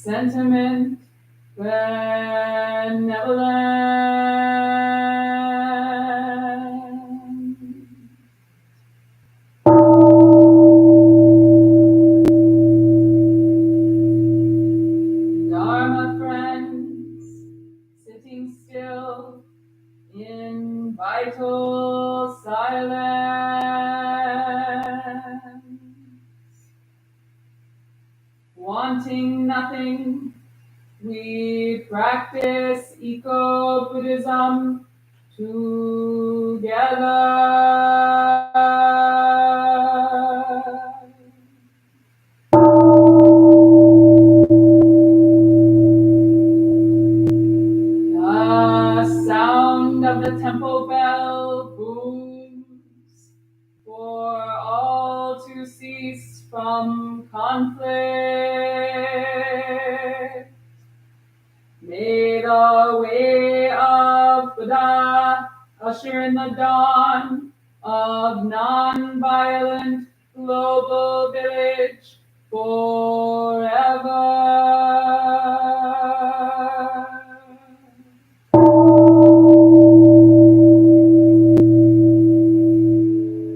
sentiment benevolent. Dharma friends, sitting still in vital silence, wanting nothing, we practice eco-Buddhism together. The sound of the temple bell booms for all to cease from conflict. May the way of Buddha usher in the dawn of non-violent global village forever.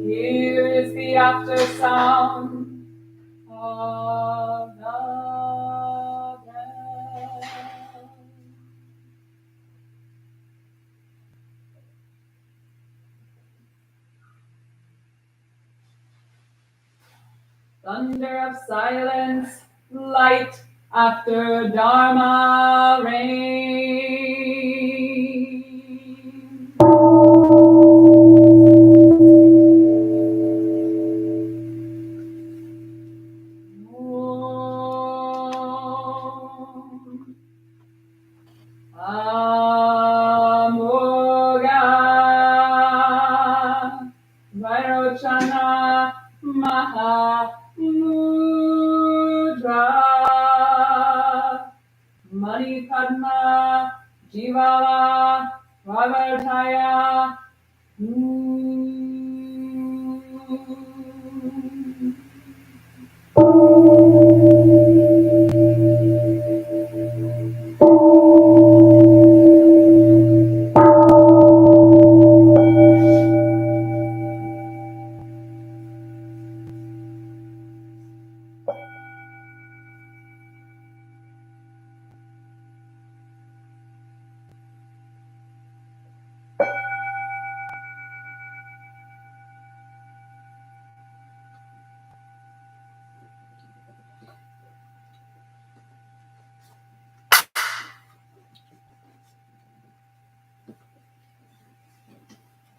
Here is the after sound of the bell. Thunder of silence, light after Dharma rain. Amoga Vairochana Maha Mudra Mani Padma Jivala Vavartaya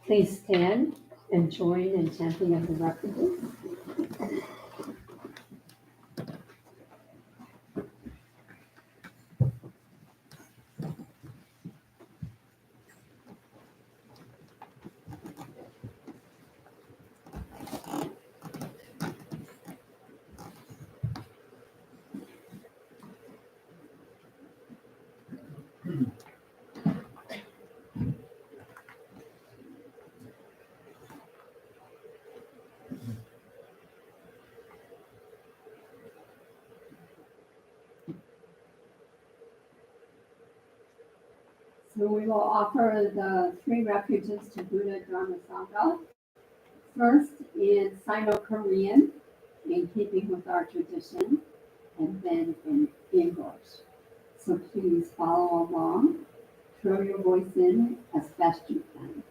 Please stand and join in chanting of the refuges. So we will offer the three refuges to Buddha Dharma Sangha. First in Sino-Korean, in keeping with our tradition, and then in English. So please follow along. Throw your voice in as best you can.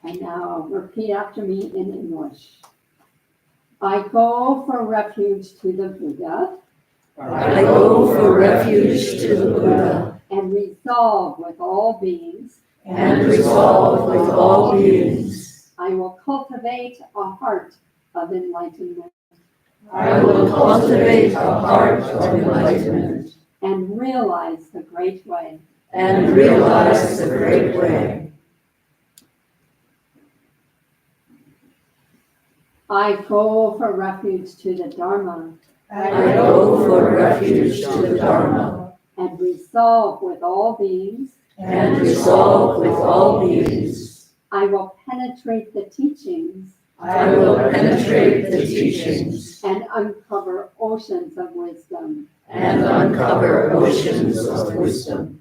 And now repeat after me in English. I go for refuge to the Buddha. I go for refuge to the Buddha. And resolve with all beings. And resolve with all beings. I will cultivate a heart of enlightenment. I will cultivate a heart of enlightenment. And realize the great way. And realize the great way. I go for refuge to the Dharma. I go for refuge to the Dharma. And resolve with all beings. And resolve with all beings. I will penetrate the teachings. I will penetrate the teachings. And uncover oceans of wisdom. And uncover oceans of wisdom.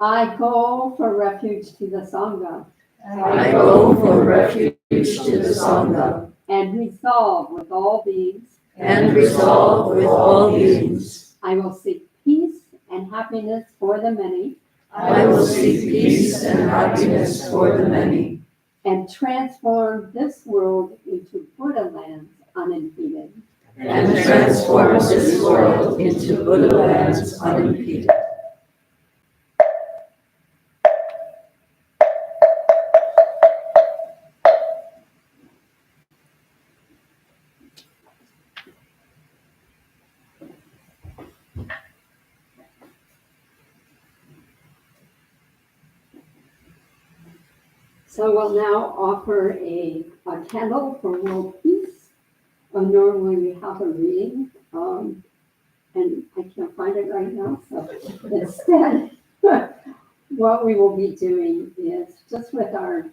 I go for refuge to the Sangha. I go for refuge to the Sangha. And resolve with all beings. And resolve with all beings. I will seek peace and happiness for the many. I will seek peace and happiness for the many. And transform this world into Buddha lands unimpeded. And transform this world into Buddha lands unimpeded. So we'll now offer a candle for world peace. Normally we have a reading, and I can't find it right now. So instead, what we will be doing is just with our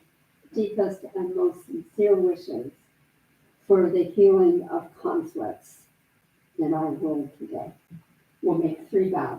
deepest and most sincere wishes for the healing of conflicts in our world today. We'll make 3 vows.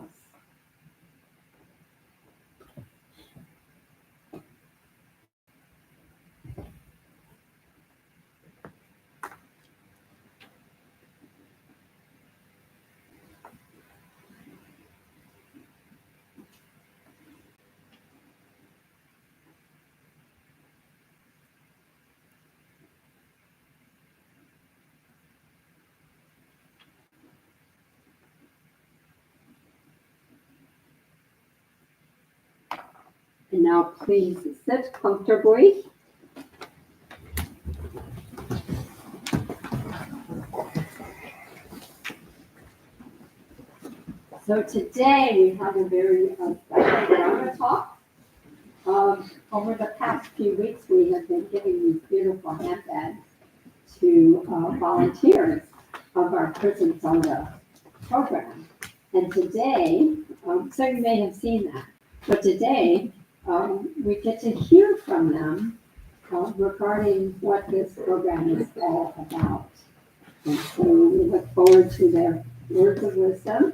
And now please sit comfortably. So today we have a very special drama talk. Over the past few weeks, we have been giving these beautiful handbags to volunteers of our Prison Saga program. And today, so you may have seen that, but today we get to hear from them regarding what this program is all about. And so we look forward to their words of wisdom.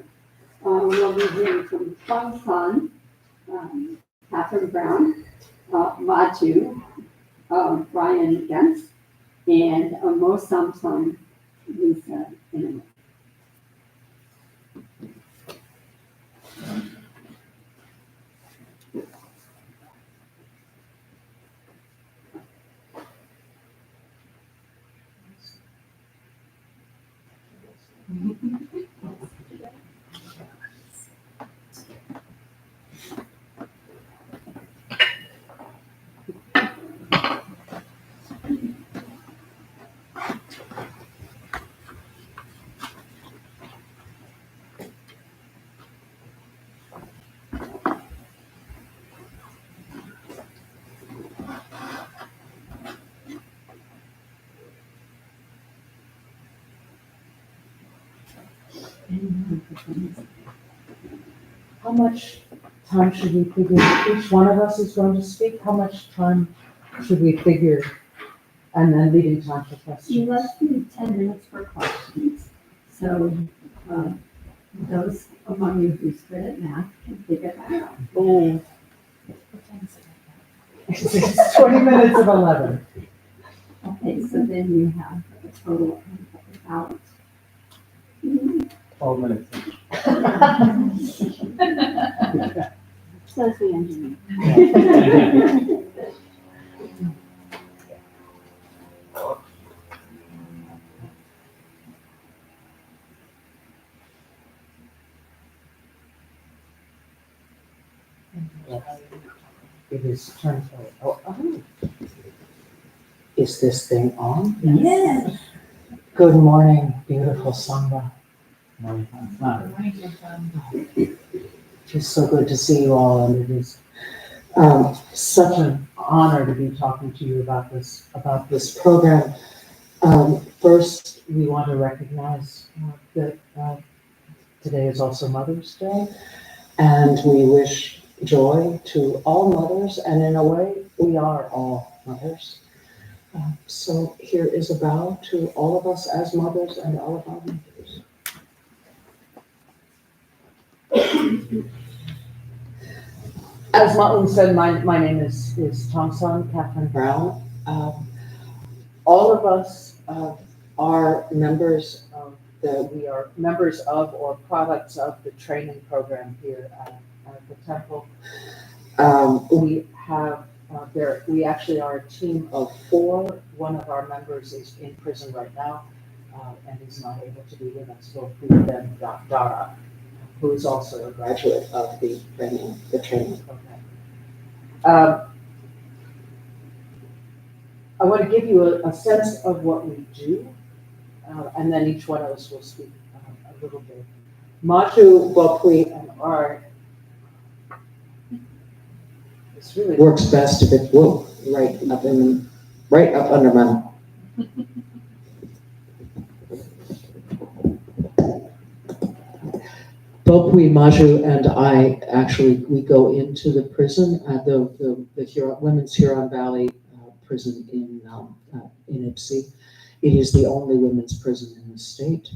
We'll be hearing from Fung Sun, Catherine Brown, Maju, Brian Gens, and Mo Samsung, Lisa Inman. How much time should we figure, each one of us is going to speak, how much time should we figure? And then leaving time for questions. Less than 10 minutes for questions. So those among you who's good at math can figure that out. Oh. It's 20 minutes of 11. Okay, so then you have a total of about 12 minutes. says the engineer. It is turned oh. Is this thing on? Yes. Good morning, beautiful Sangha. It's so good to see you all, and it is such an honor to be talking to you about this program. First, we want to recognize that today is also Mother's Day, and we wish joy to all mothers, and in a way, we are all mothers. So here is a bow to all of us as mothers and all of our mothers. As Martin said, my name is Tongsan Catherine Brown. All of us are members of we are members of or products of the training program here at the temple. We have we actually are a team of 4. One of our members is in prison right now and is not able to be with us. So we then got Dara, who is also a graduate of the training program. I want to give you a sense of what we do, and then each one of us will speak a little bit. Maju, Bopui, and Art really works best if it's blue, right up under my mouth. Bopui, Maju, and I we go into the prison at the Women's Huron Valley prison in Ypsi. It is the only women's prison in the state.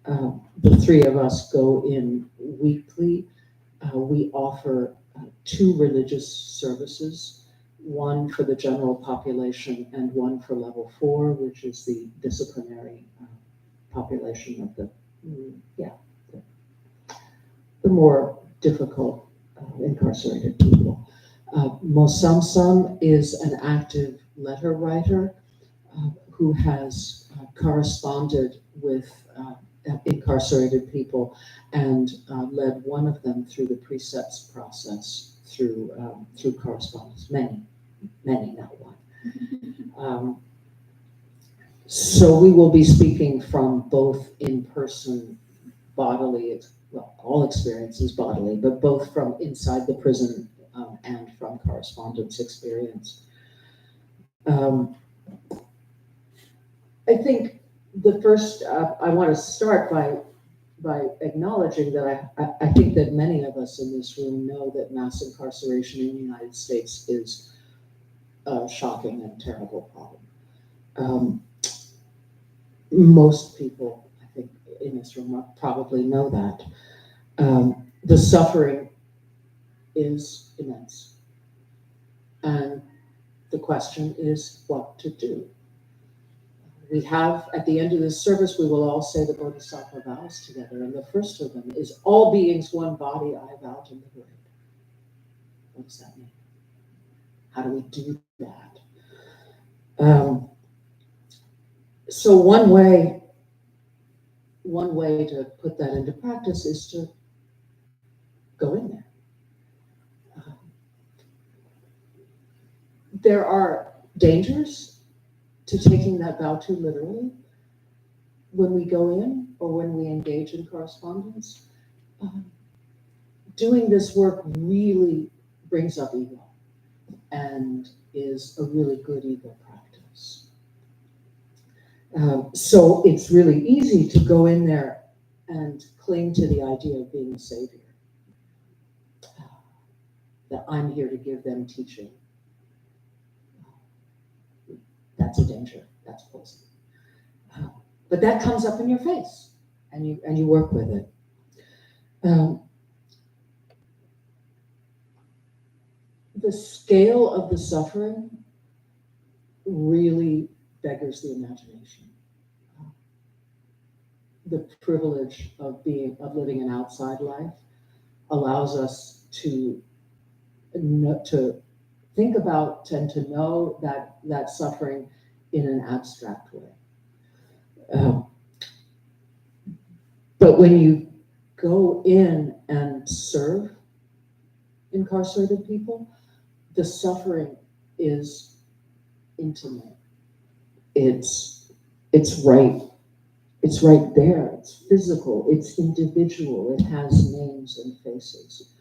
The 3 of us go in weekly. We offer 2 religious services, one for the general population and one for level 4, which is the disciplinary population of the more difficult incarcerated people. Mo Samsung is an active letter writer who has corresponded with incarcerated people and led one of them through the precepts process through correspondence. Many, not one. So we will be speaking from both in-person bodily, well, all experiences bodily, but both from inside the prison and from correspondence experience. I think the first, I want to start by acknowledging that I think that many of us in this room know that mass incarceration in the United States is a shocking and terrible problem. Most people, I think, in this room probably know that. The suffering is immense. And the question is what to do. We have, at the end of this service, we will all say the Bodhisattva vows together. And the first of them is, all beings, one body, I vow to liberate. What does that mean? How do we do that? So one way to put that into practice is to go in there. There are dangers to taking that vow too literally when we go in or when we engage in correspondence. Doing this work really brings up ego and is a really good ego practice. So it's really easy to go in there and cling to the idea of being a savior. That I'm here to give them teaching. That's a danger, that's poison. But that comes up in your face and you work with it. The scale of the suffering really beggars the imagination. The privilege of living an outside life allows us to think about and to know that suffering in an abstract way. But when you go in and serve incarcerated people, the suffering is intimate. It's right there. It's physical. It's individual. It has names and faces.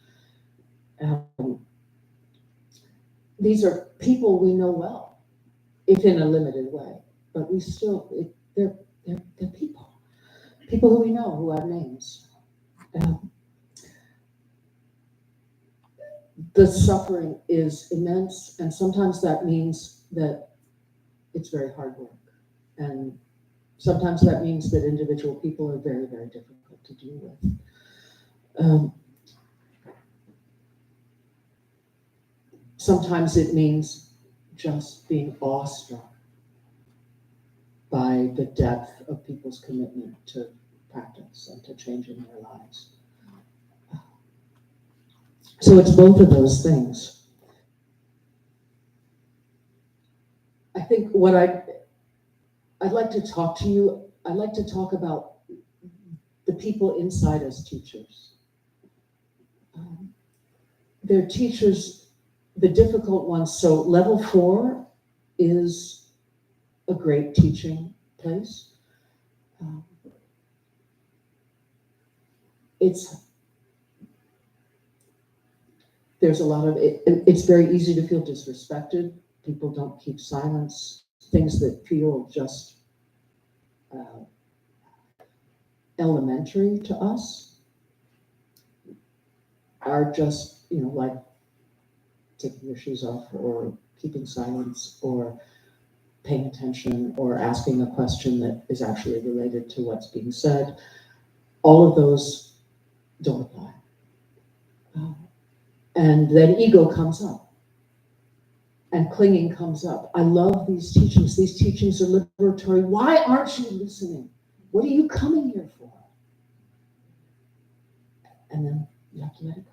These are people we know well, if in a limited way, but we still, they're people who we know, who have names. The suffering is immense, and sometimes that means that it's very hard work. And sometimes that means that individual people are very, very difficult to deal with. Sometimes it means just being awestruck by the depth of people's commitment to practice and to changing their lives. So it's both of those things. I think what I'd like to talk to you, I'd like to talk about the people inside as teachers. They're teachers, the difficult ones. So level 4 is a great teaching place. There's a lot of it. It's very easy to feel disrespected. People don't keep silence. Things that feel just elementary to us are just, like taking your shoes off or keeping silence or paying attention or asking a question that is actually related to what's being said. All of those don't apply. And then ego comes up and clinging comes up. I love these teachings. These teachings are liberatory. Why aren't you listening? What are you coming here for? And then you have to let it go.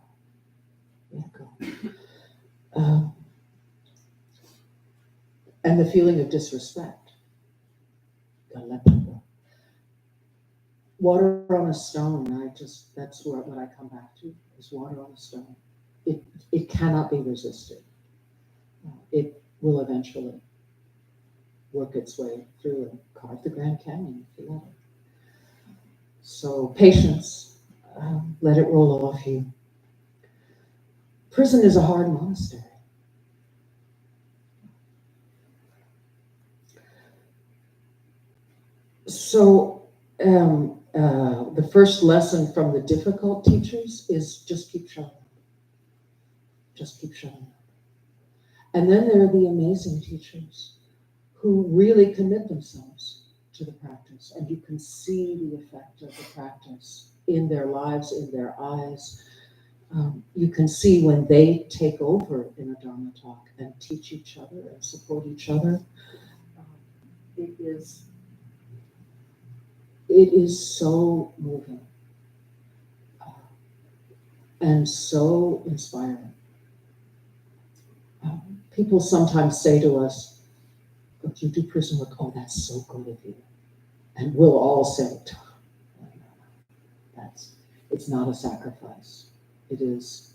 Let it go. And the feeling of disrespect. Gotta let that go. Water on a stone. That's what I come back to, is water on a stone. it cannot be resisted. It will eventually work its way through and carve the Grand Canyon if you let it. So patience, let it roll off you. Prison is a hard monastery. So the first lesson from the difficult teachers is just keep showing up. Just keep showing up. And then there are the amazing teachers who really commit themselves to the practice, and you can see the effect of the practice in their lives, in their eyes. You can see when they take over in a Dharma talk and teach each other and support each other. It is so moving and so inspiring. People sometimes say to us, "Oh, you do prison work? Oh, that's so good of you." And we'll all say, it's not a sacrifice. It is,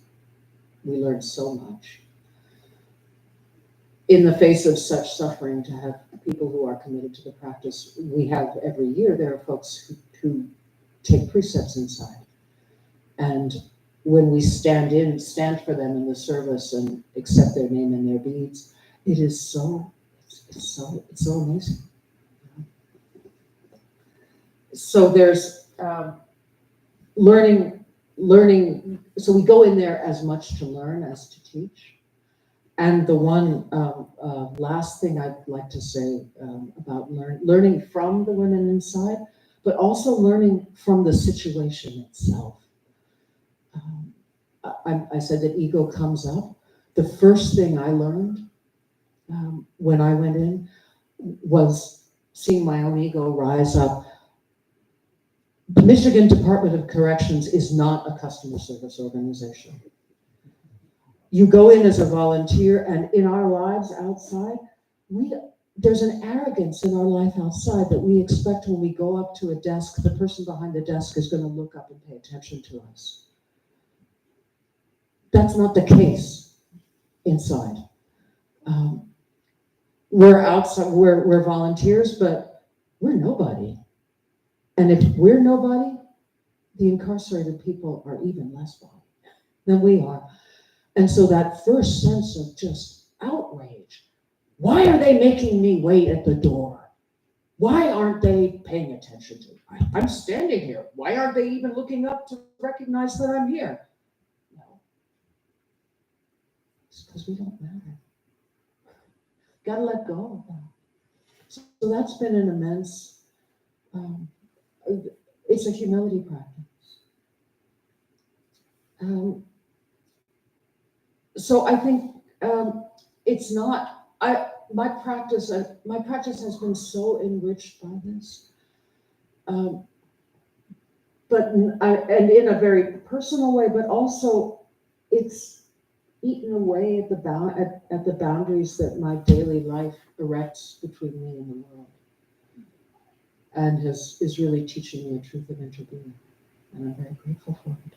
we learn so much. In the face of such suffering, to have people who are committed to the practice, we have every year, there are folks who take precepts inside. And when we stand for them in the service and accept their name and their beads, it is so amazing. So there's learning. So we go in there as much to learn as to teach. And the one last thing I'd like to say about learning from the women inside, but also learning from the situation itself. I said that ego comes up. The first thing I learned when I went in was seeing my own ego rise up. The Michigan Department of Corrections is not a customer service organization. You go in as a volunteer, and in our lives outside, there's an arrogance in our life outside that we expect when we go up to a desk, the person behind the desk is going to look up and pay attention to us. That's not the case inside. We're outside, we're volunteers, but we're nobody. And if we're nobody, the incarcerated people are even less body than we are. And so that first sense of just outrage, why are they making me wait at the door? Why aren't they paying attention to me? I'm standing here. Why aren't they even looking up to recognize that I'm here? No. It's because we don't matter. Gotta let go of that. So that's been an immense, it's a humility practice. So I think it's not, my practice has been so enriched by this. But and in a very personal way, but also it's eaten away at the boundaries that my daily life erects between me and the world, and is really teaching me a truth of interbeing, and I'm very grateful for it.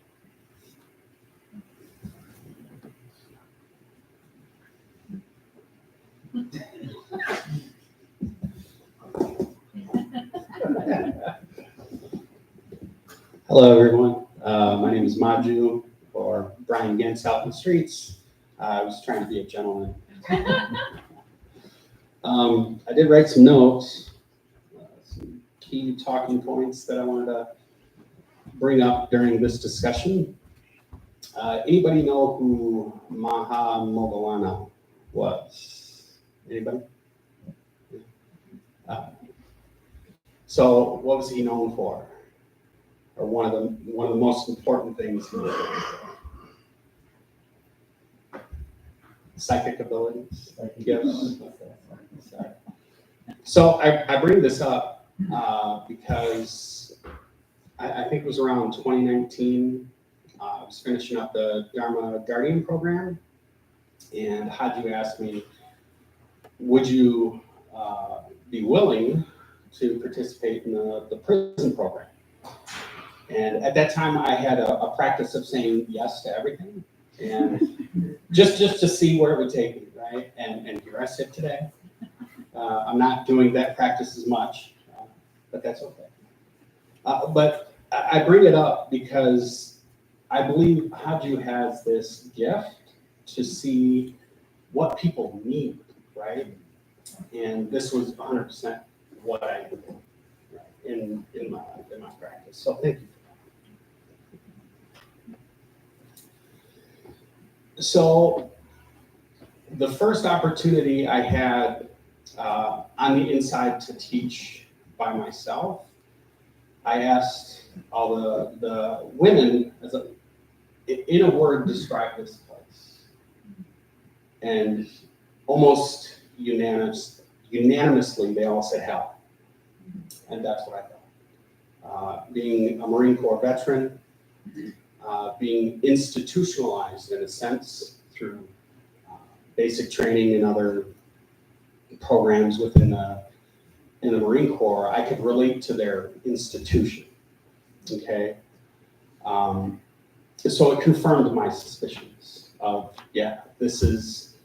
Hello, everyone. My name is Maju, or Brian Gantz out in the streets. I was trying to be a gentleman. I did write some notes, some key talking points that I wanted to bring up during this discussion. Anybody know who Maha Moggallana was? Anybody? So what was he known for? Or one of the most important things he was known for? Psychic abilities, gifts. So I bring this up because I think it was around 2019. I was finishing up the Dharma Guardian program, and Haji asked me, would you be willing to participate in the prison program? And at that time, I had a practice of saying yes to everything. and just to see where it would take me, right? And here I sit today. I'm not doing that practice as much, but that's okay. But I bring it up because I believe Haju has this gift to see what people need, right? And this was 100% what I did in my practice. So thank you. So the first opportunity I had on the inside to teach by myself, I asked all the women, in a word, describe this place. And almost unanimously, they all said hell. And that's what I thought. Being a Marine Corps veteran, being institutionalized in a sense through basic training and other programs within the Marine Corps, I could relate to their institution. Okay, so it confirmed my suspicions of, yeah, this is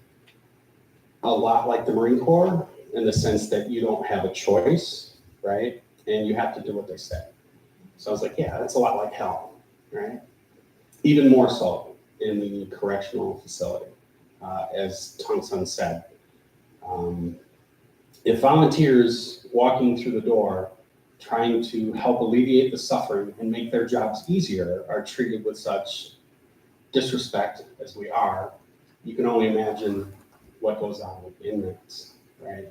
a lot like the Marine Corps in the sense that you don't have a choice, right? And you have to do what they say. So I was like, yeah, that's a lot like hell, right? Even more so in the correctional facility, as Tong Sun said. If volunteers walking through the door trying to help alleviate the suffering and make their jobs easier are treated with such disrespect as we are, you can only imagine what goes on with inmates, right?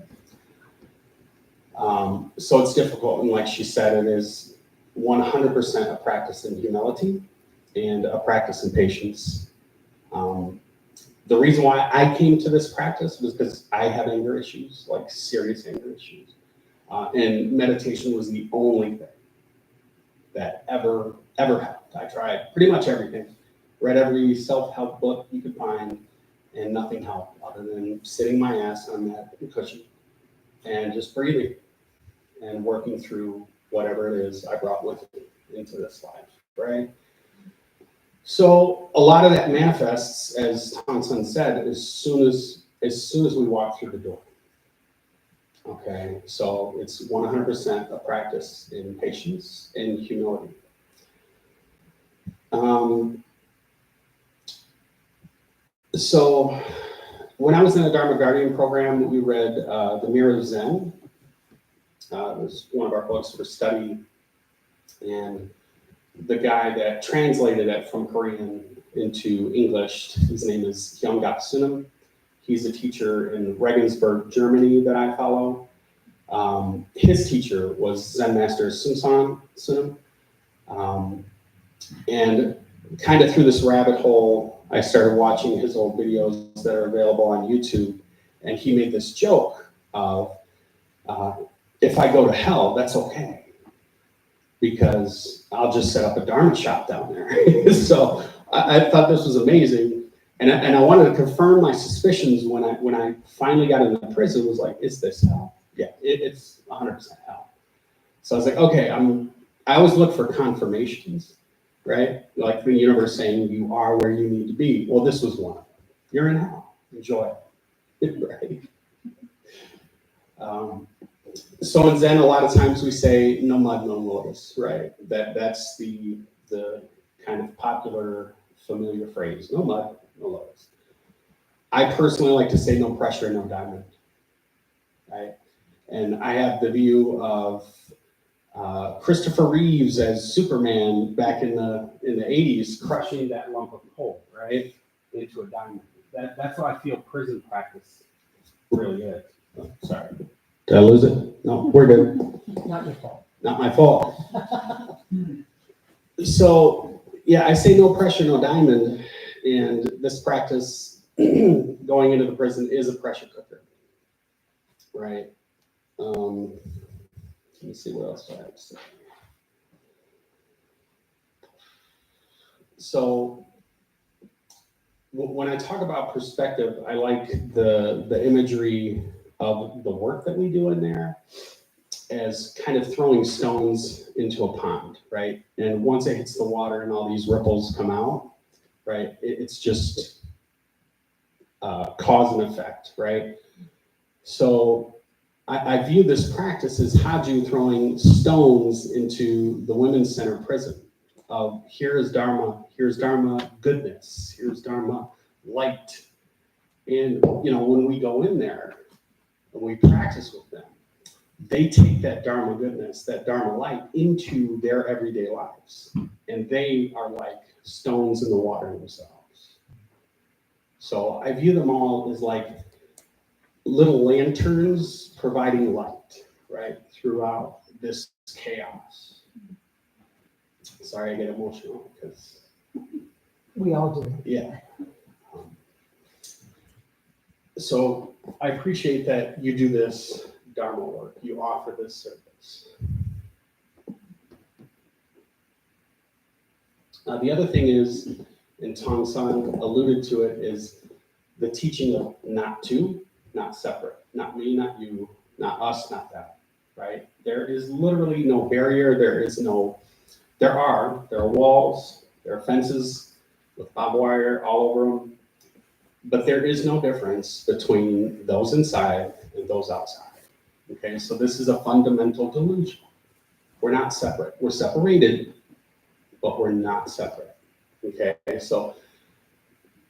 So it's difficult, and like she said, it is 100% a practice in humility and a practice in patience. The reason why I came to this practice was because I had anger issues, like serious anger issues. And meditation was the only thing that ever helped. I tried pretty much everything, read every self-help book you could find, and nothing helped other than sitting my ass on that cushion and just breathing and working through whatever it is I brought with me into this life, right? So a lot of that manifests, as Tong Sun said, as soon as we walk through the door. Okay, so it's 100% a practice in patience and humility. So when I was in the Dharma Guardian program, we read The Mirror of Zen. It was one of our books for study, and the guy that translated it from Korean into English, his name is Hyung-Gak Sunam. He's a teacher in Regensburg, Germany that I follow. His teacher was Zen Master Sunsan Sunam. And kind of through this rabbit hole, I started watching his old videos that are available on YouTube. And he made this joke of, if I go to hell, that's okay, because I'll just set up a Dharma shop down there. So I thought this was amazing. And I wanted to confirm my suspicions when I finally got into prison. Was like, is this hell? Yeah, it's 100% hell. So I was like, okay, I always look for confirmations, right? Like the universe saying you are where you need to be. Well, this was one. You're in hell. Enjoy it, right? So in Zen, a lot of times we say no mud, no lotus, right? That's the kind of popular, familiar phrase. No mud, no lotus. I personally like to say no pressure, no diamond, right? And I have the view of Christopher Reeves as Superman back in the 80s, crushing that lump of coal, right, into a diamond. That's how I feel prison practice really is. Oh, sorry. Did I lose it? No, we're good. Not your fault. Not my fault. So, yeah, I say no pressure, no diamond. And this practice going into the prison is a pressure cooker, right? Let me see what else I have to say. So when I talk about perspective, I like the imagery of the work that we do in there as kind of throwing stones into a pond, right? And once it hits the water and all these ripples come out, right? It's just cause and effect, right? So I view this practice as Haju throwing stones into the Women's Center prison of here's Dharma goodness, here's Dharma light. And, when we go in there and we practice with them, they take that Dharma goodness, that Dharma light into their everyday lives. And they are like stones in the water themselves. So I view them all as like little lanterns providing light, right, throughout this chaos. Sorry, I get emotional because, We all do. yeah. So I appreciate that you do this Dharma work, you offer this service. The other thing is, and Tong San alluded to it, is the teaching of not separate, not me, not you, not us, not that, right? There is literally no barrier, there are walls, there are fences with barbed wire all over them, but there is no difference between those inside and those outside. Okay, so this is a fundamental delusion. We're not separate. We're separated, but we're not separate. Okay, so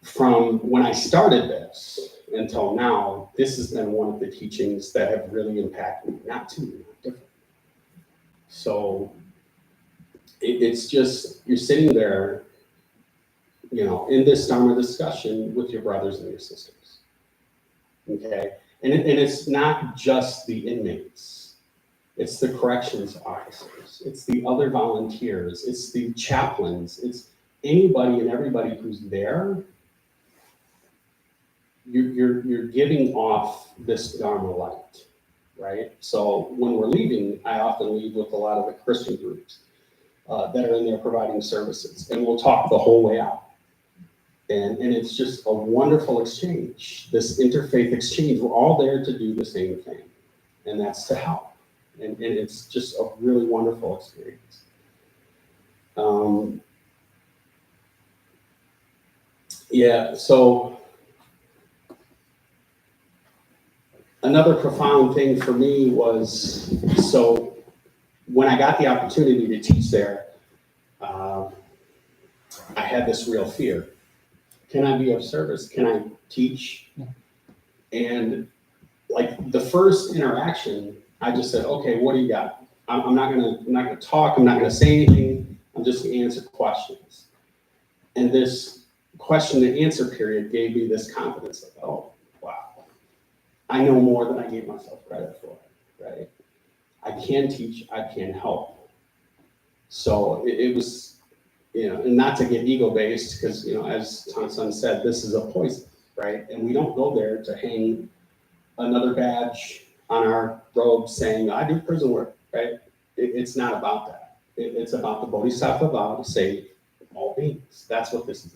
from when I started this until now, this has been one of the teachings that have really impacted me, not different. So it's just, you're sitting there, in this Dharma discussion with your brothers and your sisters. Okay, and it's not just the inmates, it's the corrections officers, it's the other volunteers, it's the chaplains, it's anybody and everybody who's there. You're giving off this Dharma light, right? So when we're leaving, I often leave with a lot of the Christian groups that are in there providing services, and we'll talk the whole way out. And it's just a wonderful exchange, this interfaith exchange. We're all there to do the same thing, and that's to help. And it's just a really wonderful experience. So another profound thing for me was, so when I got the opportunity to teach there, I had this real fear. Can I be of service? Can I teach? Yeah. And like the first interaction, I just said, okay, what do you got? I'm not gonna talk. I'm not gonna say anything. I'm just gonna answer questions. And this question and answer period gave me this confidence of, oh, wow, I know more than I gave myself credit for, right? I can teach, I can help. So it was, and not to get ego-based, because, as Tong San said, this is a poison, right? And we don't go there to hang another badge on our robe saying, I do prison work, right? It's not about that. It's about the Bodhisattva vow to save all beings. That's what this is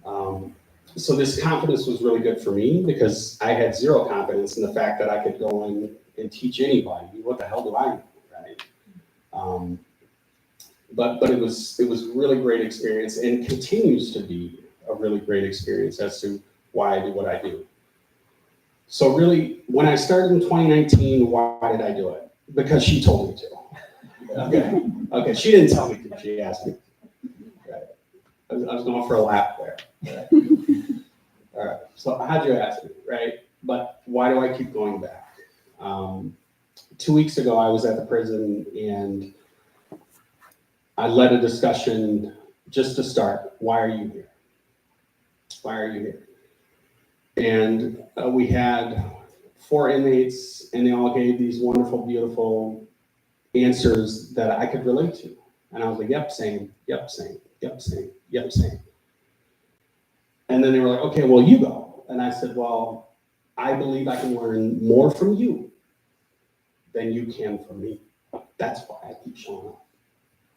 about. So this confidence was really good for me because I had zero confidence in the fact that I could go in and teach anybody. What the hell do I know, right? But it was really great experience and continues to be a really great experience as to why I do what I do. So really, when I started in 2019, why did I do it? Because she told me to. Okay. She didn't tell me to. She asked me. Right. I was going for a lap there. Right. All right. So how'd you ask me, right? But why do I keep going back? 2 weeks ago, I was at the prison and I led a discussion just to start. Why are you here? Why are you here? And we had 4 inmates, and they all gave these wonderful, beautiful answers that I could relate to. And I was like, yep, same, yep, same, yep, same, yep, same. And then they were like, okay, well, you go. And I said, well, I believe I can learn more from you than you can from me. That's why I keep showing up.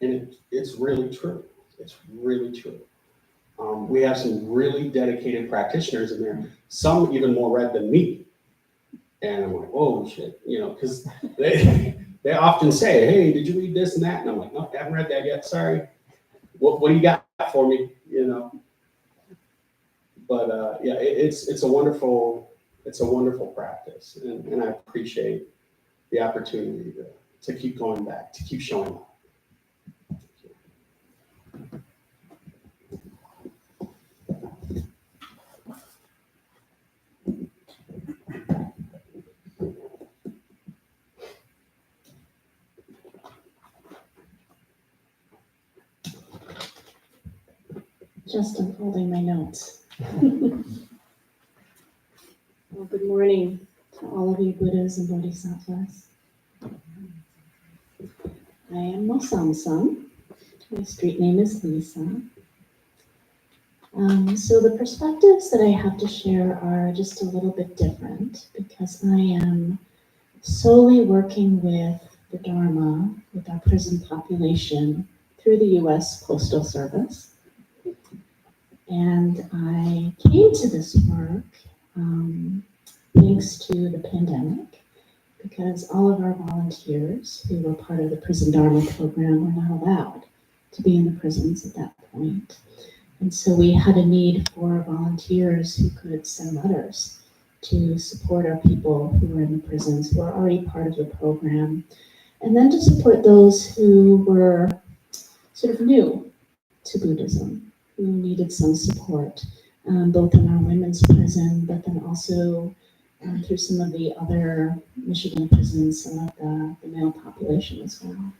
And it's really true. It's really true. We have some really dedicated practitioners in there, some even more read than me. And I'm like, oh shit, because they often say, hey, did you read this and that? And I'm like, no, I haven't read that yet, sorry. What do you got for me, you know. But yeah, it's a wonderful practice, and I appreciate the opportunity to keep going back, to keep showing up. Just unfolding my notes. Well, good morning to all of you Buddhas and Bodhisattvas. I am Mosamsan. My street name is Lisa. So the perspectives that I have to share are just a little bit different because I am solely working with the Dharma, with our prison population through the U.S. Postal Service. And I came to this work thanks to the pandemic, because all of our volunteers who were part of the Prison Dharma program were not allowed to be in the prisons at that point. And so we had a need for volunteers who could send letters to support our people who were in the prisons, who were already part of the program, and then to support those who were sort of new to Buddhism, who needed some support, both in our women's prison, but then also through some of the other Michigan prisons, some of the male population as well.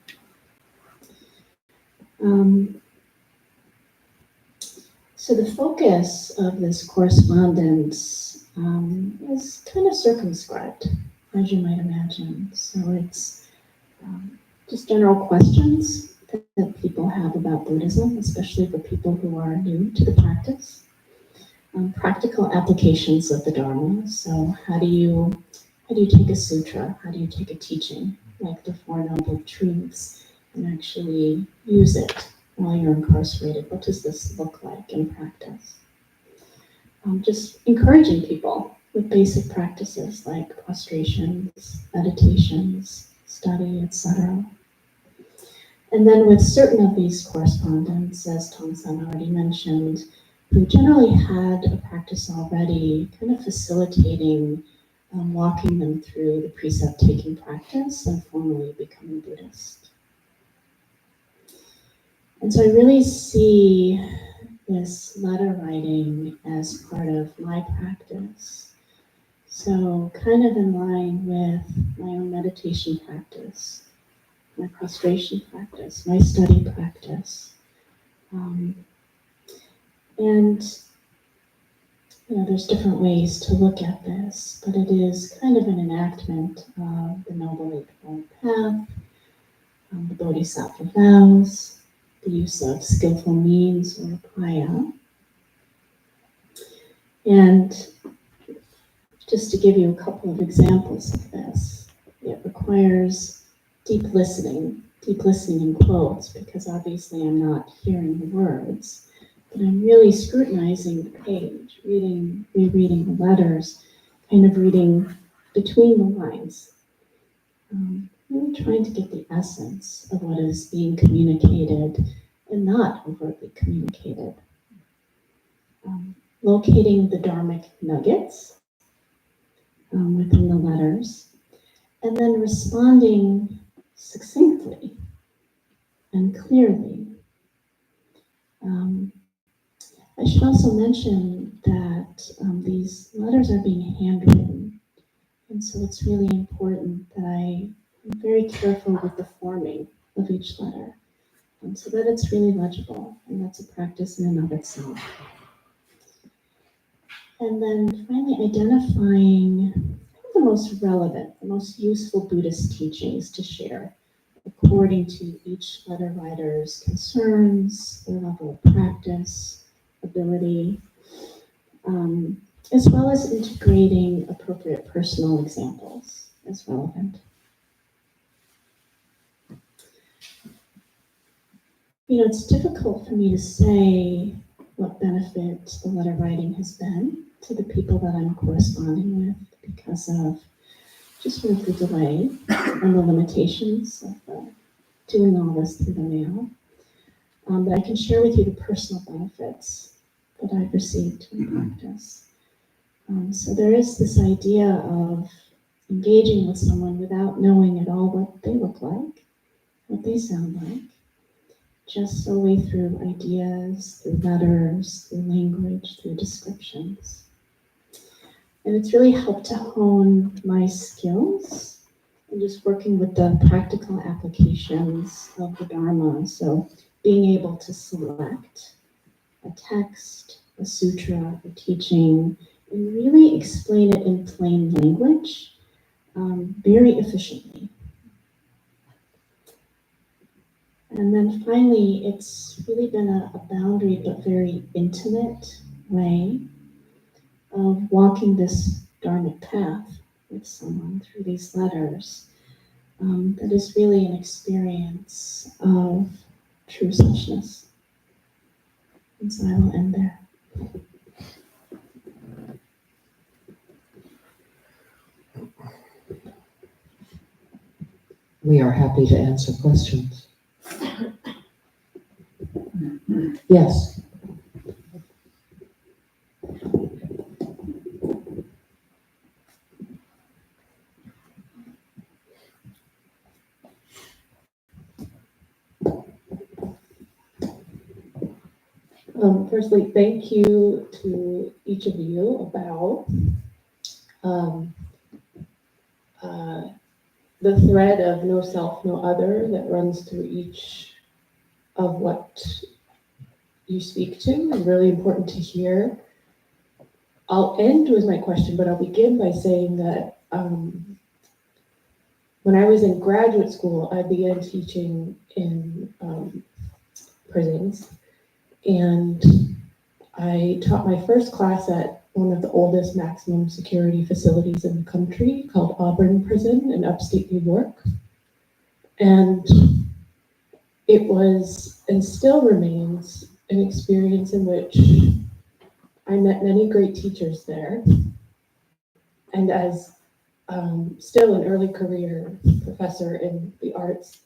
So the focus of this correspondence is kind of circumscribed, as you might imagine. So it's just general questions that people have about Buddhism, especially for people who are new to the practice. Practical applications of the Dharma. So how do you take a sutra? How do you take a teaching like the Four Noble Truths and actually use it while you're incarcerated? What does this look like in practice? Just encouraging people with basic practices like prostrations, meditations, study, etc. And then with certain of these correspondents, as Tongsan already mentioned, who generally had a practice already, kind of facilitating, walking them through the precept-taking practice and formally becoming Buddhist. And so I really see this letter writing as part of my practice. So kind of in line with my own meditation practice, my prostration practice, my study practice. And there's different ways to look at this, but it is kind of an enactment of the Noble Eightfold Path, the Bodhisattva vows, the use of skillful means or paya. And just to give you a couple of examples of this, it requires deep listening in quotes, because obviously I'm not hearing the words, but I'm really scrutinizing the page, rereading the letters, kind of reading between the lines, really trying to get the essence of what is being communicated and not overtly communicated. Locating the dharmic nuggets within the letters, and then responding succinctly and clearly. I should also mention that these letters are being handwritten, and so it's really important that I am very careful with the forming of each letter, so that it's really legible, and that's a practice in and of itself. And then finally identifying the most relevant, the most useful Buddhist teachings to share according to each letter writer's concerns, their level of practice, ability, as well as integrating appropriate personal examples as relevant. It's difficult for me to say what benefit the letter writing has been to the people that I'm corresponding with because of just sort of the delay and the limitations of doing all this through the mail. but I can share with you the personal benefits that I've received in practice. So there is this idea of engaging with someone without knowing at all what they look like, what they sound like, just solely through ideas, through letters, through language, through descriptions. And it's really helped to hone my skills and just working with the practical applications of the Dharma. So being able to select a text, a sutra, a teaching, and really explain it in plain language very efficiently. And then finally, it's really been a boundary but very intimate way of walking this Dharmic path with someone through these letters. That is really an experience of true suchness. And so I will end there. We are happy to answer questions. Yes. Firstly, thank you to each of you about the thread of no self, no other that runs through each of what you speak to is really important to hear. I'll end with my question, but I'll begin by saying that when I was in graduate school, I began teaching in prisons, and I taught my first class at one of the oldest maximum security facilities in the country called Auburn Prison in upstate New York. And it was, and still remains, an experience in which I met many great teachers there. And as still an early career professor in the arts,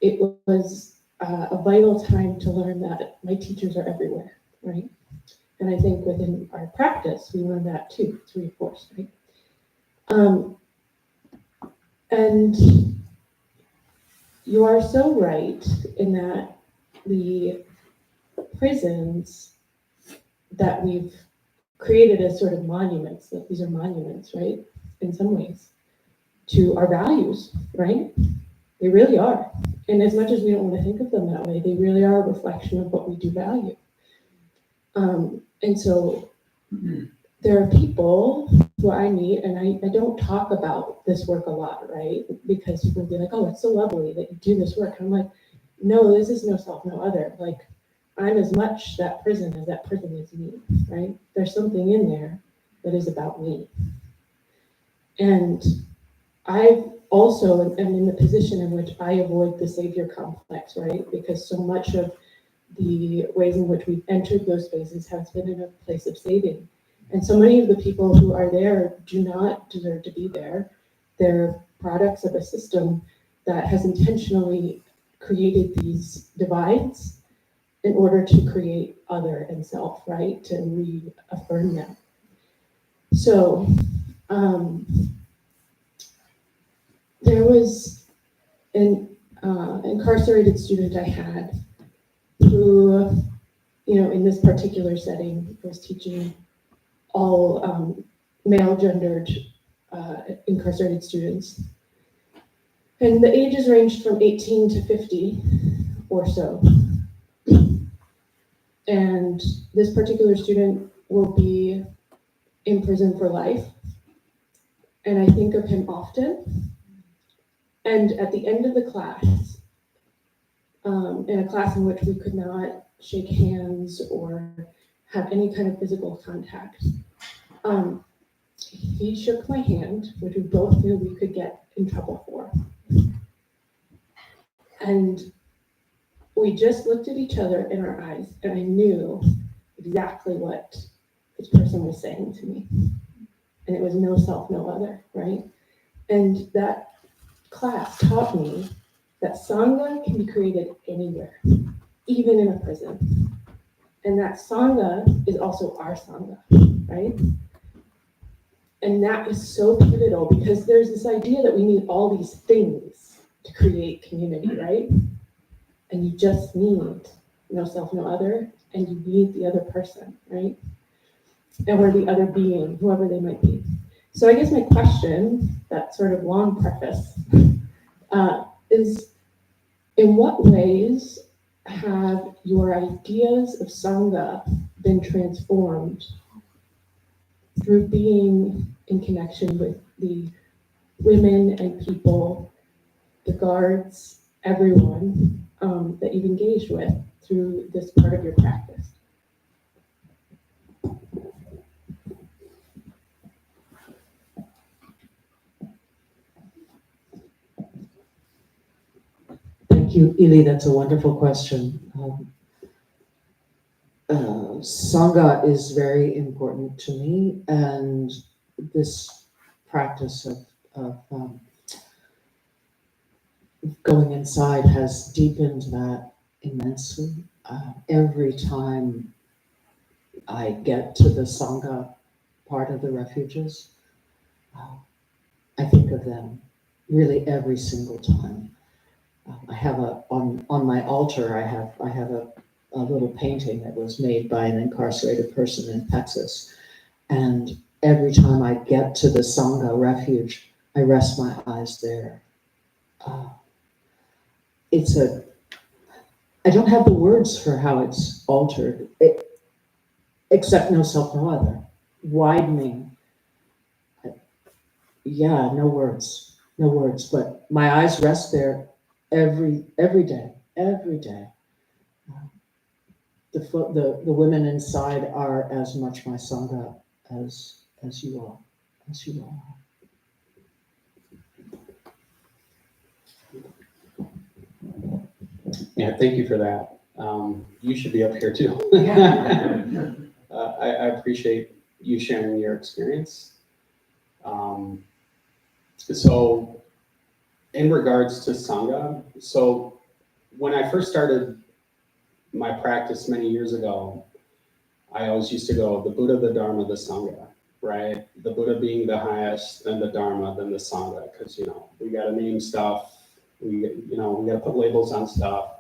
it was a vital time to learn that my teachers are everywhere, right? And I think within our practice, we learn that too, it's reinforced, right? And you are so right in that the prisons that we've created as sort of monuments, that these are monuments, right? In some ways, to our values, right? They really are. And as much as we don't want to think of them that way, they really are a reflection of what we do value. And so there are people who I meet, and I don't talk about this work a lot, right? Because people will be like, oh, it's so lovely that you do this work. And I'm like, no, this is no self, no other. Like, I'm as much that prison as that prison is me, right? There's something in there that is about me. And I also am in the position in which I avoid the savior complex, right? Because so much of the ways in which we've entered those spaces has been in a place of saving. And so many of the people who are there do not deserve to be there. They're products of a system that has intentionally created these divides in order to create other and self, right? To reaffirm that. So there was an incarcerated student I had who, in this particular setting, was teaching all male-gendered incarcerated students. And the ages ranged from 18 to 50 or so. And this particular student will be in prison for life. And I think of him often. And at the end of the class, in a class in which we could not shake hands or have any kind of physical contact, he shook my hand, which we both knew we could get in trouble for. And we just looked at each other in our eyes, and I knew exactly what this person was saying to me. And it was no self, no other, right? And that class taught me that Sangha can be created anywhere. even in a prison. And that Sangha is also our Sangha, right? And that is so pivotal because there's this idea that we need all these things to create community, right? And you just need no self, no other, and you need the other person, right? And we're the other being, whoever they might be. So I guess my question, that sort of long preface, is in what ways have your ideas of Sangha been transformed through being in connection with the women and people, the guards, everyone that you've engaged with through this part of your practice? Thank you, Ili. That's a wonderful question. Sangha is very important to me, and this practice of going inside has deepened that immensely. Every time I get to the Sangha part of the refuges, I think of them really every single time. I have on my altar, I have a little painting that was made by an incarcerated person in Texas. And every time I get to the Sangha refuge, I rest my eyes there. I don't have the words for how it's altered, except no self, no other. Widening. Yeah, no words, but my eyes rest there every day. The women inside are as much my Sangha as you all, Yeah, thank you for that. You should be up here too. I appreciate you sharing your experience. So in regards to Sangha, so when I first started my practice many years ago, I always used to go, the Buddha, the Dharma, the Sangha, right? The Buddha being the highest, then the Dharma, then the Sangha, because, we got to name stuff, we got to put labels on stuff.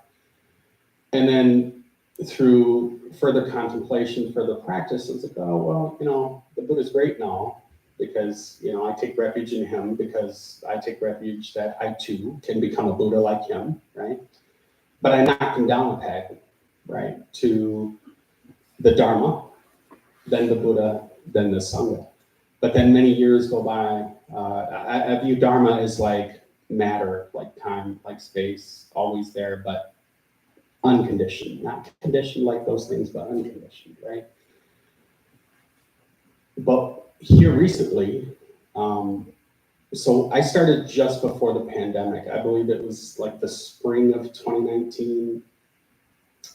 And then through further contemplation, further practice, it's like, oh, well, the Buddha's great now, because, I take refuge in him, because I take refuge that I too can become a Buddha like him, right? But I knock him down a peg, right, to the Dharma, then the Buddha, then the Sangha. But then many years go by. I view Dharma as like matter, like time, like space, always there, but unconditioned. Not conditioned like those things, but unconditioned, right? But here recently, so I started just before the pandemic. I believe it was like the spring of 2019.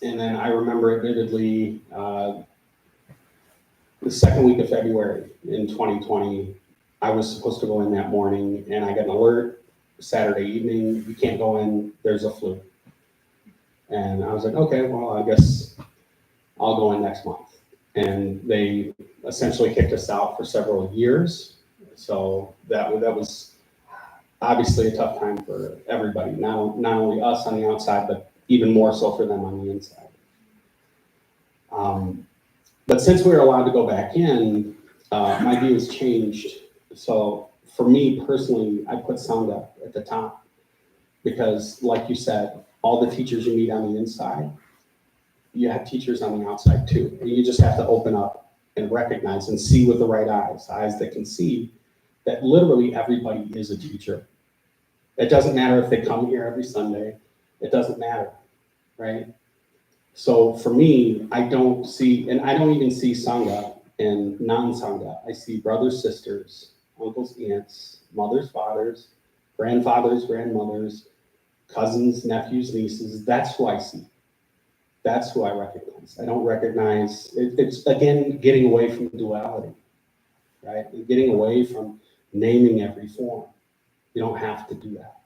And then I remember it vividly, the second week of February in 2020, I was supposed to go in that morning, and I got an alert Saturday evening, you can't go in, there's a flu. And I was like, okay, well, I guess I'll go in next month. And they essentially kicked us out for several years. So that was obviously a tough time for everybody, not only us on the outside, but even more so for them on the inside. But since we were allowed to go back in, my view has changed. So for me personally, I put Sangha at the top, because like you said, all the teachers you meet on the inside, you have teachers on the outside too. And you just have to open up and recognize and see with the right eyes that can see that literally everybody is a teacher. It doesn't matter if they come here every Sunday. It doesn't matter, right? So for me, I don't even see Sangha and non-Sangha. I see brothers, sisters, uncles, aunts, mothers, fathers, grandfathers, grandmothers, cousins, nephews, nieces. That's who I see. That's who I recognize. I don't recognize, it's again, getting away from duality, right? Getting away from naming every form. You don't have to do that.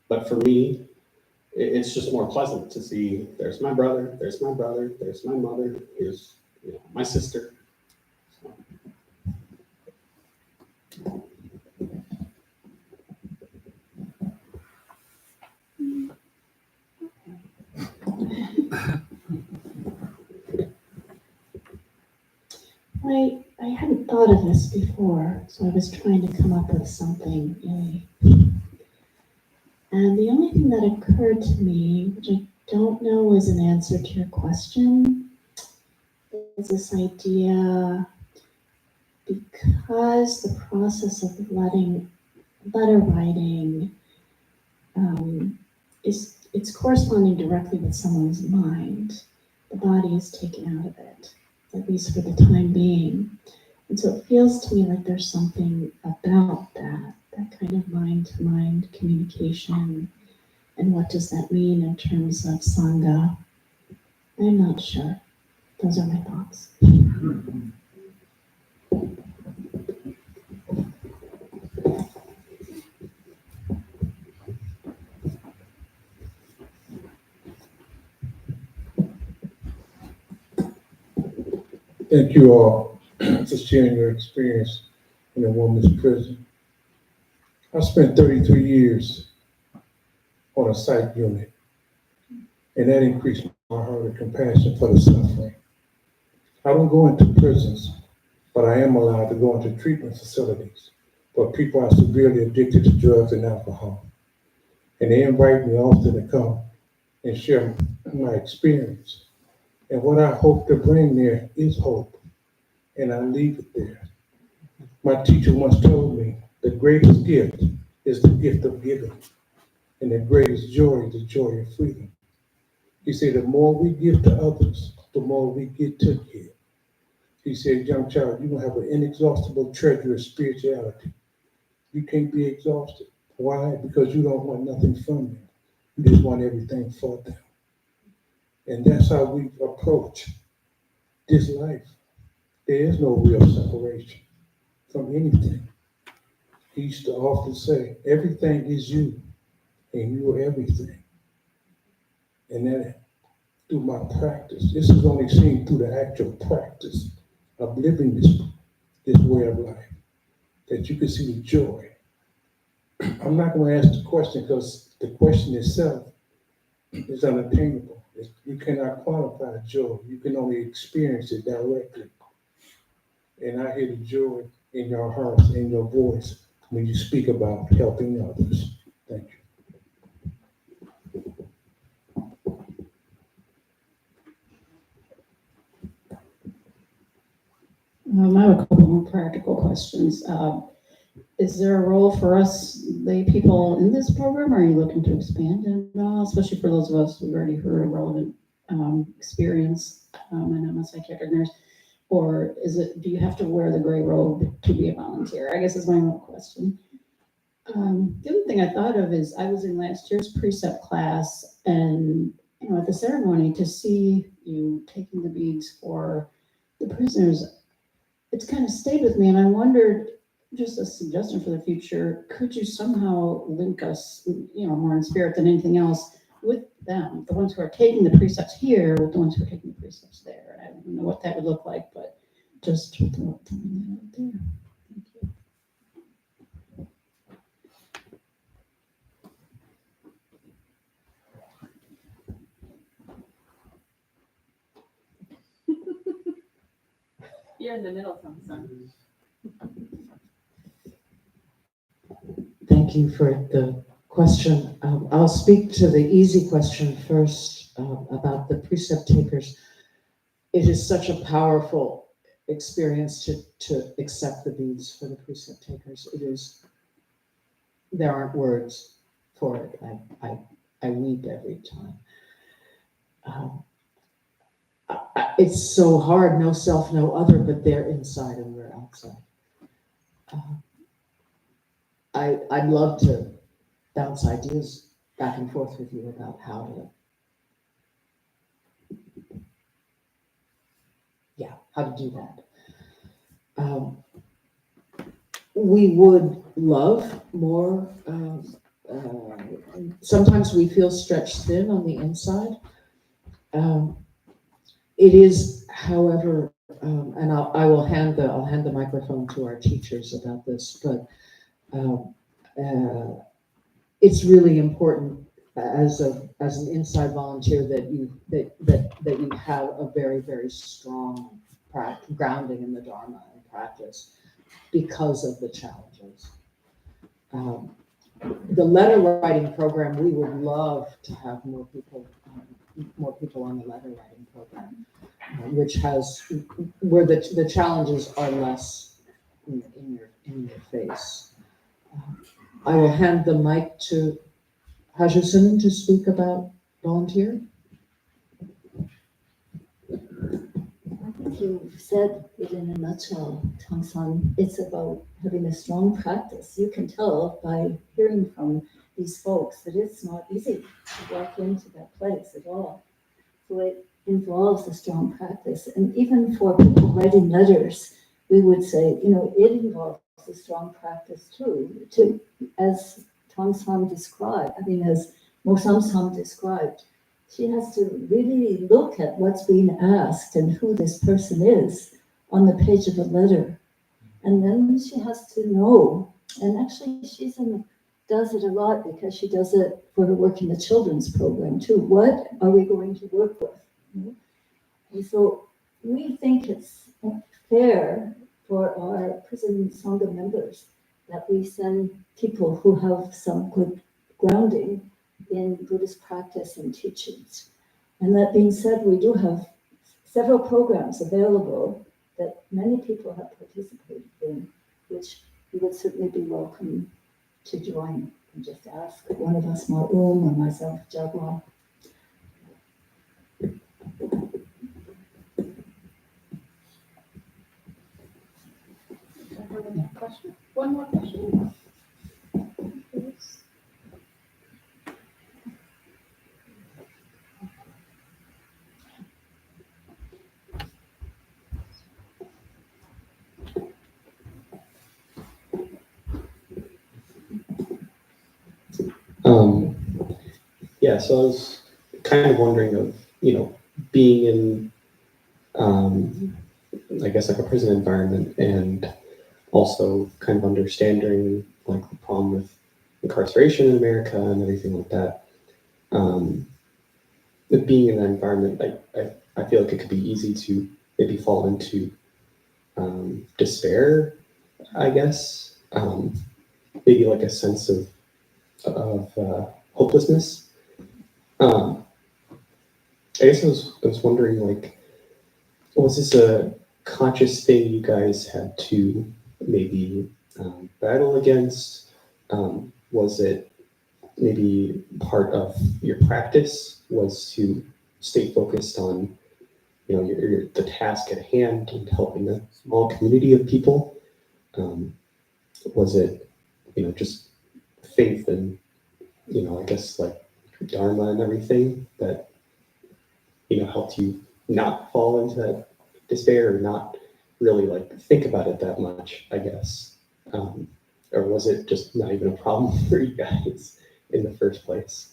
But for me, it's just more pleasant to see, there's my brother, there's my brother, there's my mother, here's, my sister. So, I hadn't thought of this before, so I was trying to come up with something really. And the only thing that occurred to me, which I don't know is an answer to your question, is this idea, because the process of letter writing it's corresponding directly with someone's mind. The body is taken out of it, at least for the time being. And so it feels to me like there's something about that kind of mind-to-mind communication. And what does that mean in terms of Sangha? I'm not sure. Those are my thoughts. Thank you all for sharing your experience in a woman's prison. I spent 33 years on a psych unit, and that increased my heart of compassion for the suffering. I don't go into prisons, but I am allowed to go into treatment facilities where people are severely addicted to drugs and alcohol. And they invite me often to come and share my experience. And what I hope to bring there is hope, and I leave it there. My teacher once told me the greatest gift is the gift of giving, and the greatest joy is the joy of freedom. He said, the more we give to others, the more we get to give. He said, young child, you're gonna have an inexhaustible treasure of spirituality. You can't be exhausted. Why? Because you don't want nothing from them. You just want everything for them. And that's how we approach this life. There is no real separation from anything. He used to often say, everything is you, and you are everything. And then through my practice, this is only seen through the actual practice of living this way of life, that you can see the joy. I'm not going to ask the question because the question itself is unattainable. You cannot quantify joy. You can only experience it directly. And I hear the joy in your hearts, in your voice, when you speak about helping others. Thank you. I have a couple more practical questions. Is there a role for us lay people in this program? Are you looking to expand it at all, especially for those of us who've already heard a relevant experience and I'm a psychiatric nurse? Or do you have to wear the gray robe to be a volunteer? I guess is my own question. The other thing I thought of is I was in last year's precept class, and at the ceremony, to see you taking the beads for the prisoners, it's kind of stayed with me, and I wondered, just a suggestion for the future, could you somehow link us, more in spirit than anything else, with them, the ones who are taking the precepts here with the ones who are taking the precepts there? I don't know what that would look like, but just throwing that out there. Thank you. You're in the middle, son. Thank you for the question. I'll speak to the easy question first about the precept takers. It is such a powerful experience to accept the beads for the precept takers. There aren't words for it. I weep every time. It's so hard, no self, no other, but they're inside and we're outside. I'd love to bounce ideas back and forth with you about how to do that. We would love more sometimes we feel stretched thin on the inside. It is, however, and I will hand the microphone to our teachers about this, but it's really important as an inside volunteer that you have a very, very strong grounding in the Dharma and practice because of the challenges. The letter writing program, we would love to have more people on the letter writing program, where the challenges are less in your face. I will hand the mic to Hajisunan to speak about volunteer. I think you said it in a nutshell, Tong-san. It's about having a strong practice. You can tell by hearing from these folks that it's not easy to walk into that place at all. So it involves a strong practice. And even for people writing letters, we would say, it involves a strong practice too, as Tong-san described, as Mo-sam-sam described. She has to really look at what's being asked and who this person is on the page of a letter. And then she has to know, and actually does it a lot because she does it for her work in the children's program too. What are we going to work with? And so we think it's fair for our prison Sangha members that we send people who have some good grounding in Buddhist practice and teachings. And that being said, we do have several programs available that many people have participated in, which you would certainly be welcome to join and just ask one of us, Ma'um or myself, Jagwa. One more question. Please. Yeah, so I was kind of wondering of, being in, I guess like a prison environment and also kind of understanding like the problem with incarceration in America and everything like that. With being in that environment, I feel like it could be easy to maybe fall into despair, I guess. Maybe like a sense of hopelessness. I guess I was wondering, like, was this a conscious thing you guys had to maybe battle against? Was it maybe part of your practice was to stay focused on, the task at hand and helping a small community of people? Was it, just faith and, I guess like Dharma and everything that, helped you not fall into that despair or not really like think about it that much, I guess? Or was it just not even a problem for you guys in the first place?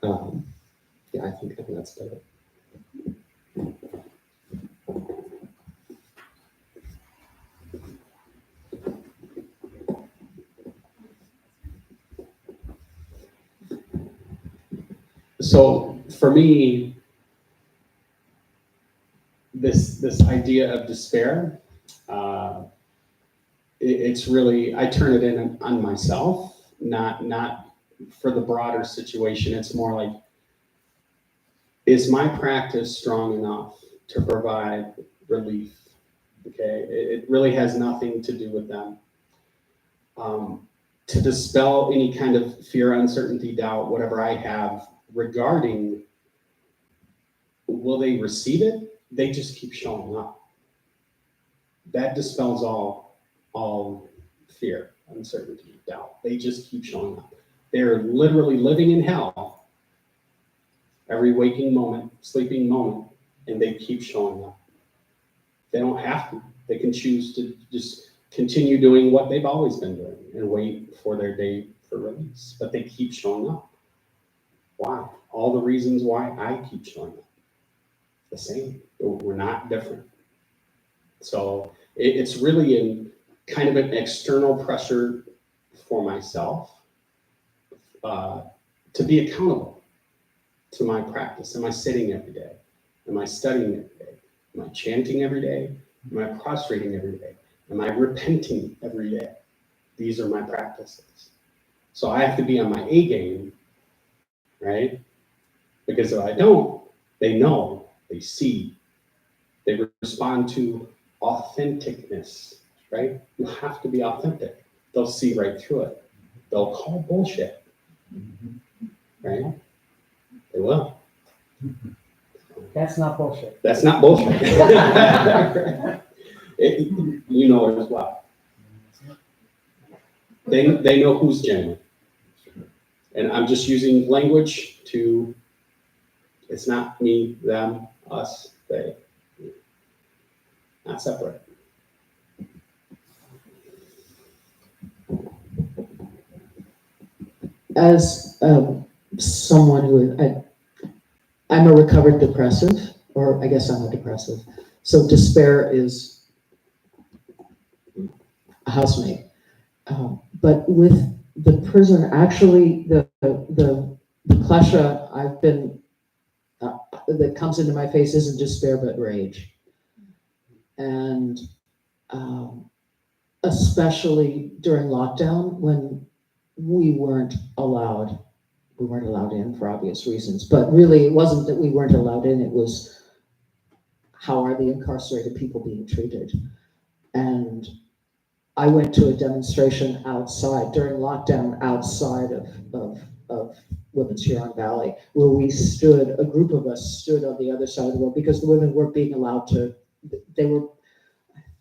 Yeah, I think that's better. So for me, this idea of despair, it's really, I turn it in on myself, not for the broader situation. It's more like, is my practice strong enough to provide relief? Okay, it really has nothing to do with them. To dispel any kind of fear, uncertainty, doubt, whatever I have regarding will they receive it, they just keep showing up. That dispels all fear, uncertainty, doubt. They just keep showing up. They're literally living in hell every waking moment, sleeping moment, and they keep showing up. They don't have to. They can choose to just continue doing what they've always been doing and wait for their day for release, but they keep showing up. Why? All the reasons why I keep showing up. The same. We're not different. So it's really kind of an external pressure for myself to be accountable to my practice. Am I sitting every day? Am I studying every day? Am I chanting every day? Am I prostrating every day? Am I repenting every day? These are my practices. So I have to be on my A game, right? Because if I don't, they know, they see, they respond to authenticness, right? You have to be authentic. They'll see right through it. They'll call bullshit, right? They will. That's not bullshit. That's not bullshit. You know it as well. They know who's genuine. And I'm just using language to, it's not me, them, us, they. Not separate. As someone I'm a recovered depressive, or I guess I'm a depressive. So despair is a housemate. But with the prison, actually, the klesha I've been, that comes into my face isn't despair, but rage. And especially during lockdown, when we weren't allowed in for obvious reasons, but really it wasn't that we weren't allowed in, it was how are the incarcerated people being treated? And I went to a demonstration outside during lockdown outside of Women's Huron Valley, where a group of us stood on the other side of the road because the women weren't being allowed to,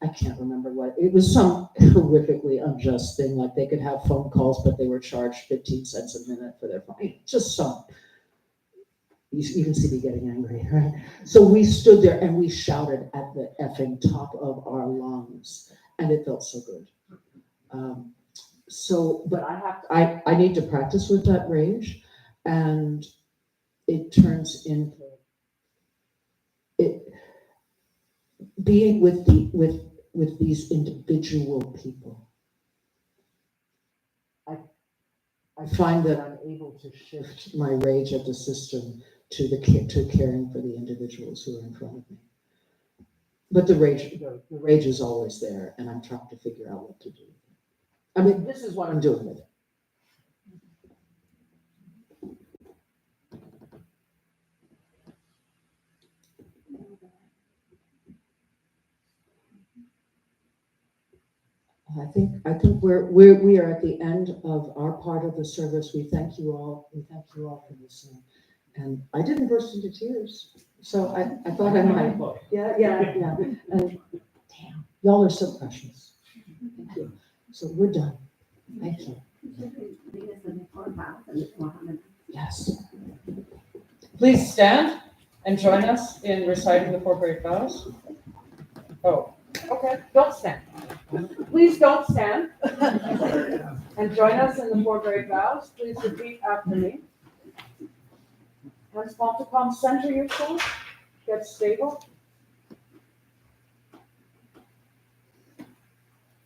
I can't remember what, it was some horrifically unjust thing, like they could have phone calls, but they were charged 15 cents a minute for their phone. Just some, you can see me getting angry, right? So we stood there and we shouted at the effing top of our lungs, and it felt so good. But I need to practice with that rage, and it turns into it being with these individual people. I find that I'm able to shift my rage at the system to caring for the individuals who are in front of me. But the rage is always there, and I'm trying to figure out what to do. I mean, this is what I'm doing with it. I think we are at the end of our part of the service. We thank you all. We thank you all for listening. And I didn't burst into tears, so I thought I might. Yeah. And damn, y'all are so precious. Thank you. So we're done. Thank you. Yes. Please stand and join us in reciting the 4 great vows. Oh, okay, don't stand. Please don't stand. And join us in the 4 great vows. Please repeat after me. Hands palm to palm, center yourself. Get stable.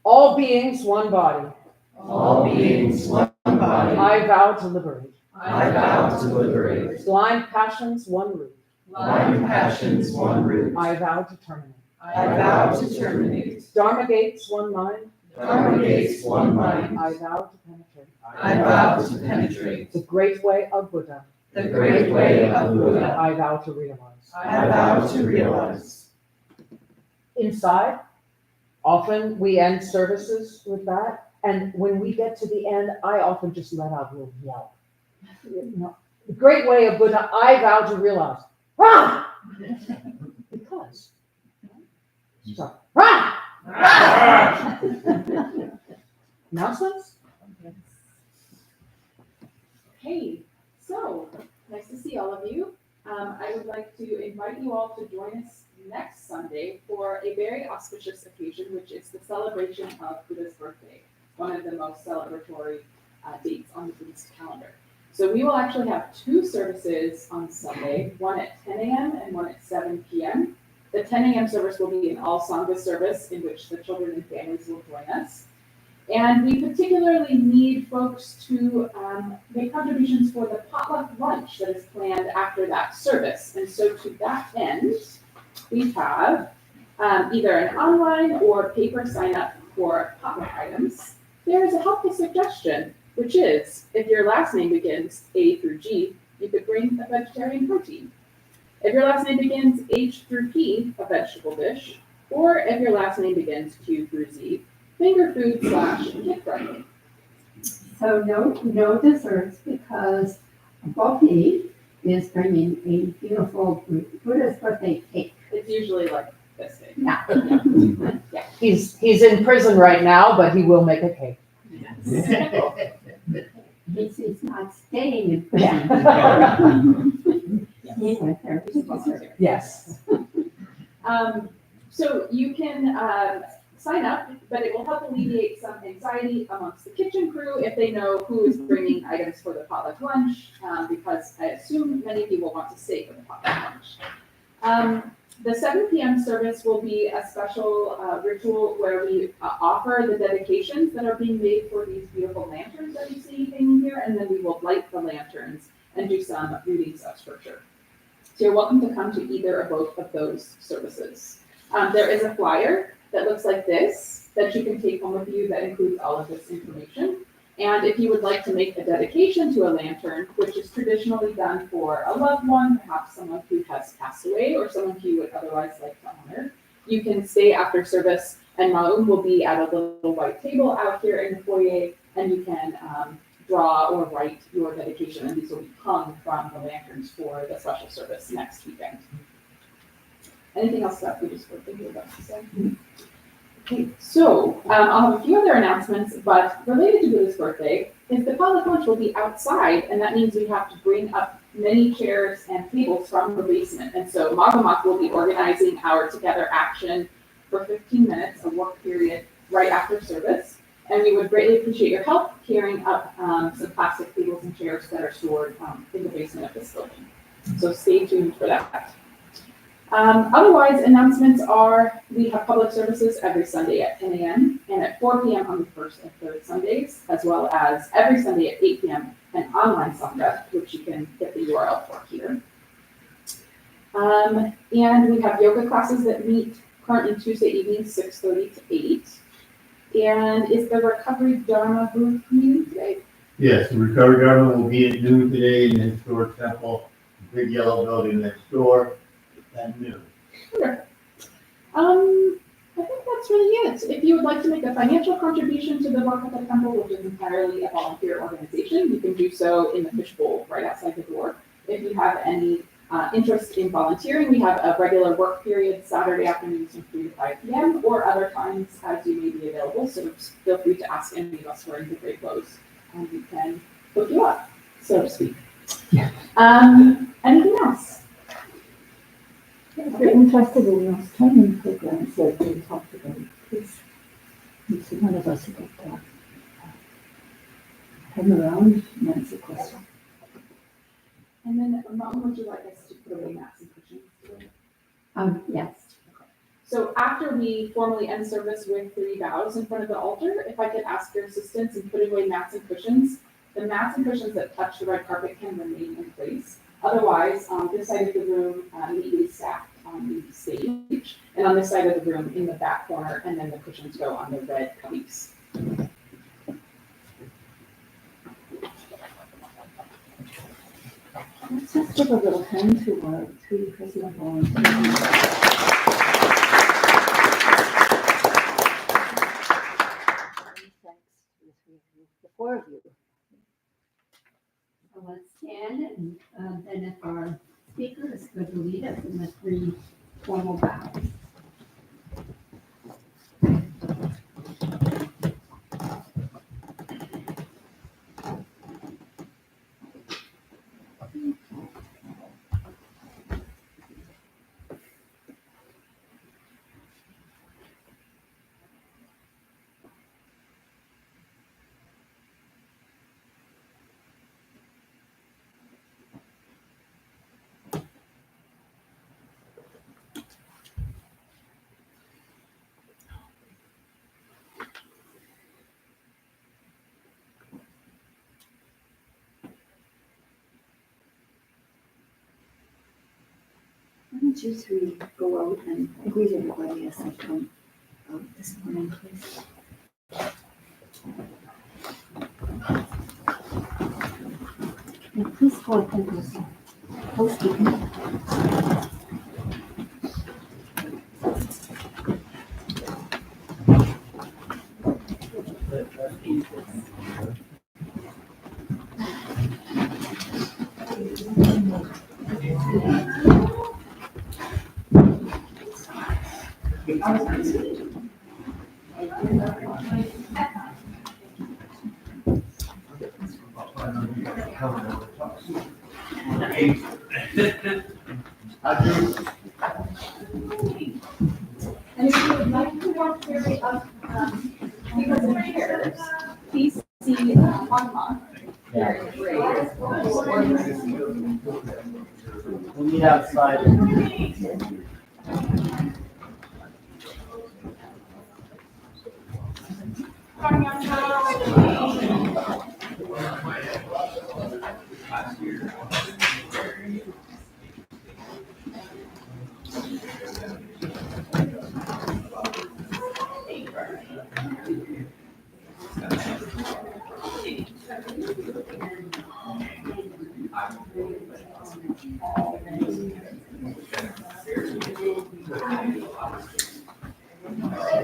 All beings, one body. All beings, one body. I vow to liberate. I vow to liberate. Blind passions, one root. Blind passions, one root. I vow to terminate. I vow to terminate. Dharma gates, one mind. Dharma gates, one mind. I vow to penetrate. I vow to penetrate. The great way of Buddha. The great way of Buddha. I vow to realize. I vow to realize. Inside, often we end services with that, and when we get to the end, I often just let out a little yell. The great way of Buddha, I vow to realize. Rah! Because. So, rah! Announcements? Hey, so nice to see all of you. I would like to invite you all to join us next Sunday for a very auspicious occasion, which is the celebration of Buddha's birthday, one of the most celebratory dates on the Buddhist calendar. So we will actually have two services on Sunday, one at 10 a.m. and one at 7 p.m. The 10 a.m. service will be an all Sangha service in which the children and families will join us. And we particularly need folks to make contributions for the potluck lunch that is planned after that service. And so to that end, we have either an online or paper sign up for potluck items. There is a helpful suggestion, which is if your last name begins A through G, you could bring a vegetarian protein. If your last name begins H through P, a vegetable dish, or if your last name begins Q through Z, finger food / gift writing. So no desserts because Boki is bringing a beautiful Buddha's birthday cake. It's usually like this big. Yeah. He's in prison right now, but he will make a cake. He's not staying in prison. He went there before. Yes. So you can sign up, but it will help alleviate some anxiety amongst the kitchen crew if they know who is bringing items for the potluck lunch, because I assume many of you will want to stay for the potluck lunch. The 7 p.m. service will be a special ritual where we offer the dedications that are being made for these beautiful lanterns that you see hanging here, and then we will light the lanterns and do some readings of scripture. So you're welcome to come to either or both of those services. There is a flyer that looks like this that you can take home with you that includes all of this information. And if you would like to make a dedication to a lantern, which is traditionally done for a loved one, perhaps someone who has passed away or someone who you would otherwise like to honor, you can stay after service and Maum will be at a little white table out here in the foyer and you can draw or write your dedication and these will be hung from the lanterns for the special service next weekend. Anything else that we just were thinking about to say? Okay, so I'll have a few other announcements, but related to Buddha's birthday is the potluck lunch will be outside, and that means we have to bring up many chairs and tables from the basement. And so Magamak will be organizing our together action for 15 minutes, a work period right after service. And we would greatly appreciate your help carrying up some plastic tables and chairs that are stored in the basement of this building. So stay tuned for that. Otherwise, announcements are we have public services every Sunday at 10 a.m. and at 4 p.m. on the first and third Sundays, as well as every Sunday at 8 p.m. an online Sangha, which you can get the URL for here. And we have yoga classes that meet currently Tuesday evenings, 6:30 to 8. And is the Recovery Dharma booth meeting today? Yes, the Recovery Dharma will be at noon today in the historic temple, big yellow building next door. At noon. Okay. I think that's really it. If you would like to make a financial contribution to the Vakata Temple, which is entirely a volunteer organization, you can do so in the fishbowl right outside the door. If you have any interest in volunteering, we have a regular work period Saturday afternoons from 3 to 5 p.m. or other times as you may be available. So feel free to ask any of us wearing the gray clothes and we can hook you up, so to speak. Yeah. Anything else? If you're interested in those training programs that we talked about, please, see one of us will get come around and answer questions. And then, Mom, would you like us to put away mats and cushions today? Yes. So after we formally end service with 3 vows in front of the altar, if I could ask your assistance in putting away mats and cushions, the mats and cushions that touch the red carpet can remain in place. Otherwise, this side of the room neatly stacked on the stage, and on this side of the room in the back corner, and then the cushions go on the red cubbies. Let's just give a little hand to our 3 president volunteers. The 4 of you. So let's stand and then if our speaker is going to lead us in the 3 formal vows. don't you three go out and greet everybody as I come out this morning, please? And please hold those housekeeping. And if you would like to walk Carrie up, because of chairs, please see one month. Very great. We'll meet outside.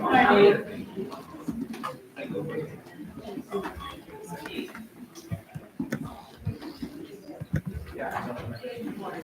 Hi, Dave.